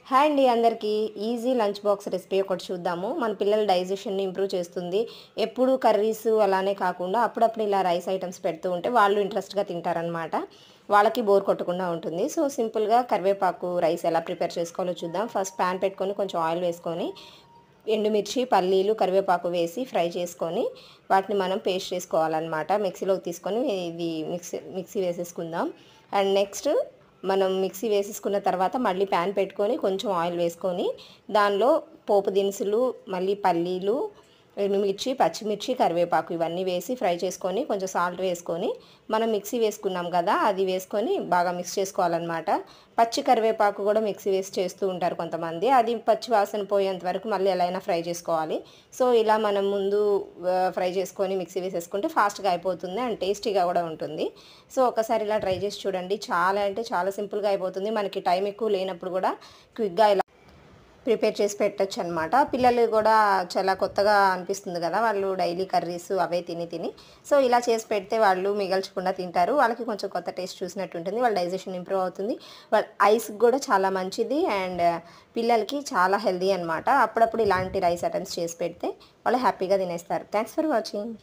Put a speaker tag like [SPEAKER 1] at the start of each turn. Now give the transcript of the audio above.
[SPEAKER 1] Hi అండి అందరికీ easy lunch box recipe ఒకటి చూద్దాము. మన పిల్లల డైజెషన్ని ఇంప్రూవ్ చేస్తుంది. ఎప్పుడు కర్రీస్ అలానే కాకుండా అప్పుడప్పుడు ఇలా రైస్ ఐటమ్స్ పెడుతూ ఉంటే వాళ్ళు ఇంట్రెస్ట్గా తింటారనమాట. వాళ్ళకి బోర్ కొట్టకుండా ఉంటుంది. సో సింపుల్గా కరివేపాకు రైస్ ఎలా ప్రిపేర్ చేసుకోవాలో చూద్దాం. ఫస్ట్ ప్యాన్ పెట్టుకొని కొంచెం ఆయిల్ వేసుకొని ఎండుమిర్చి, పల్లీలు, కరివేపాకు వేసి ఫ్రై చేసుకొని వాటిని మనం పేస్ట్ చేసుకోవాలన్నమాట. మిక్సీలోకి తీసుకొని ఇది మిక్సీ వేసేసుకుందాం. అండ్ నెక్స్ట్ మనం మిక్సీ వేసేసుకున్న తర్వాత మళ్ళీ ప్యాన్ పెట్టుకొని కొంచెం ఆయిల్ వేసుకొని దానిలో పోపు దినుసులు, మళ్ళీ పల్లీలు, ఎండుమిర్చి, పచ్చిమిర్చి, కరివేపాకు ఇవన్నీ వేసి ఫ్రై చేసుకొని కొంచెం సాల్ట్ వేసుకొని మనం మిక్సీ వేసుకున్నాం కదా అది వేసుకొని బాగా మిక్స్ చేసుకోవాలన్నమాట. పచ్చి కరివేపాకు కూడా మిక్సీ వేసి చేస్తూ ఉంటారు కొంతమంది. అది పచ్చి వాసన పోయేంత వరకు మళ్ళీ ఎలా అయినా ఫ్రై చేసుకోవాలి. సో ఇలా మనం ముందు ఫ్రై చేసుకొని మిక్సీ వేసేసుకుంటే ఫాస్ట్గా అయిపోతుంది అండ్ టేస్టీగా కూడా ఉంటుంది. సో ఒకసారి ఇలా ట్రై చేసి చూడండి. చాలా అంటే చాలా సింపుల్గా అయిపోతుంది. మనకి టైం ఎక్కువ లేనప్పుడు కూడా క్విక్గా ఇలా ప్రిపేర్ చేసి పెట్టచ్చు అనమాట. పిల్లలు కూడా చాలా కొత్తగా అనిపిస్తుంది కదా, వాళ్ళు డైలీ కర్రీస్ అవే తిని సో ఇలా చేసి పెడితే వాళ్ళు మిగల్చకుండా తింటారు. వాళ్ళకి కొంచెం కొత్త టేస్ట్ చూసినట్టు ఉంటుంది. వాళ్ళ డైజెషన్ ఇంప్రూవ్ అవుతుంది. వాళ్ళ ఐస్కి కూడా చాలా మంచిది అండ్ పిల్లలకి చాలా హెల్దీ అనమాట. అప్పుడప్పుడు ఇలాంటి రైస్ ఐటమ్స్ చేసి పెడితే వాళ్ళు హ్యాపీగా తినేస్తారు. Thanks for watching.